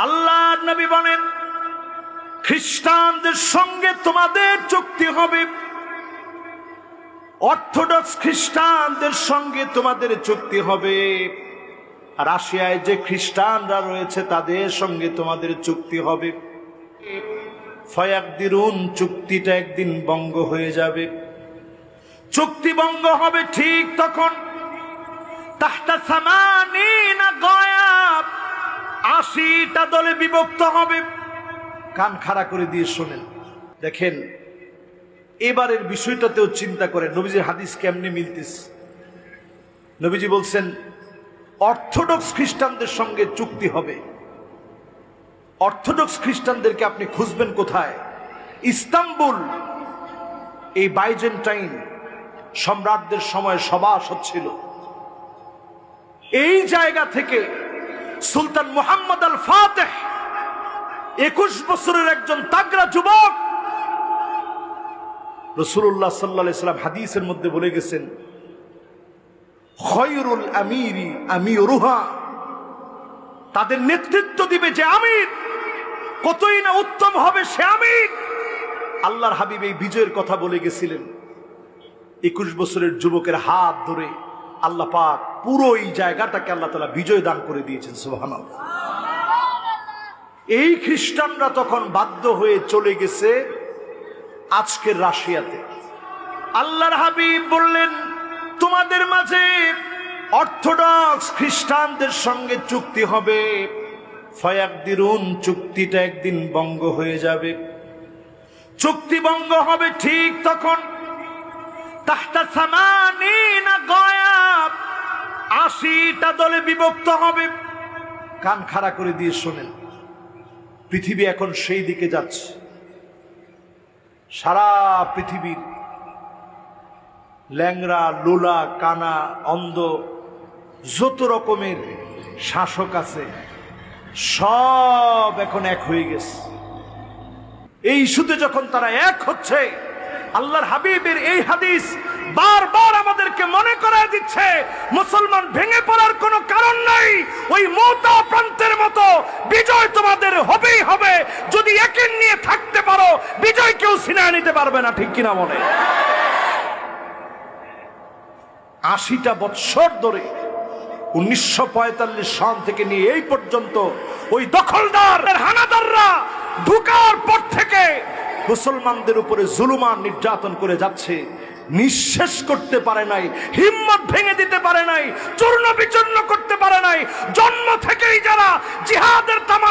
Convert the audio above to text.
আল্লাহর নবী বলেন, খ্রিস্টানদের সঙ্গে তোমাদের চুক্তি হবে, অর্থোডক্স খ্রিস্টানদের সঙ্গে তোমাদের চুক্তি হবে, রাশিয়ায় যে খ্রিস্টানরা রয়েছে তাদের সঙ্গে তোমাদের চুক্তি হবে। ফয়াকদিরুন, চুক্তিটা একদিন ভঙ্গ হয়ে যাবে। চুক্তি ভঙ্গ হবে ঠিক তখন তাহতা সামানিনা গয়াব, 80টা দলে বিভক্ত হবে। কান খাড়া করে দিয়ে শোনেন, দেখেন এবারের বিষয়টাতেও চিন্তা করেন নবীজির হাদিস কেমনে মিলতেছে। নবীজি বলছেন অর্থোডক্স খ্রিস্টানদের সঙ্গে চুক্তি হবে। অর্থোডক্স খ্রিস্টানদেরকে আপনি খুঁজবেন কোথায়? ইস্তাম্বুল, এই বাইজেন্টাইন সম্রাটদের সময় সভাসদ ছিল। এই জায়গা থেকে সুলতান মুহাম্মদ আল ফাতেহ, 21 বছরের একজন তাগড়া যুবক, রাসূলুল্লাহ সাল্লাল্লাহু আলাইহি ওয়াসাল্লাম হাদিসের মধ্যে বলে গেছেন, খয়রুল আমিরি আমিরুহা, তাদের নেতৃত্ব দিবে যে আমির, কতই না উত্তম হবে সে আমির। আল্লাহর হাবিব এই বিজয়ের কথা বলে গেছিলেন। 21 বছরের যুবকের হাত ধরে আল্লাহ পাক পুরো এই জায়গাটাকে আল্লাহ তাআলা বিজয় দান করে দিয়েছেন। সুবহানাল্লাহ। এই খ্রিস্টানরা তখন বাধ্য হয়ে চলে গেছে আজকের রাশিয়াতে। আল্লাহর হাবিব বললেন, তোমাদের মাঝে অর্থোডক্স খ্রিস্টানদের সঙ্গে চুক্তি হবে, ফয়াকদিরুন, চুক্তিটা একদিন ভঙ্গ হয়ে যাবে। চুক্তি ভঙ্গ হবে ঠিক তখন তাহতা সামানিনা গয়াব, 80টা দলে বিভক্ত হবে। কান খাড়া করে দিয়ে শোনেন, পৃথিবী এখন সেই দিকে যাচ্ছে। সারা পৃথিবীর ল্যাংড়া, লোলা, কানা, অন্ধ, যত রকমের শাসক আছে সব এখন এক হয়ে গেছে। এই ইস্যুতে যখন তারা এক হচ্ছে, আল্লাহর হাবিবের এই হাদিস বারবার আমাদেরকে মনে করায় দিচ্ছে, মুসলমান ভেঙে পড়ার কোনো কারণ নাই। ওই মওতা প্রান্তের মতো বিজয় তোমাদের হবেই হবে। যদি একের নিয়ে থাকতে পারো, বিজয় কেউ ছিনিয়ে নিতে পারবে না। ঠিক কিনা বলে? 80টা বৎসর ধরে 1945 সাল থেকে নিয়ে এই পর্যন্ত ওই দখলদার হানাদাররা ঢুকার পর থেকে মুসলমানদের উপরে জুলুম আর নির্যাতন করে যাচ্ছে। নিঃশেষ করতে পারে নাই, হিম্মত ভেঙে দিতে পারে নাই, চূর্ণ বিচূর্ণ করতে পারে নাই। জন্ম থেকেই যারা জিহাদের তামান্না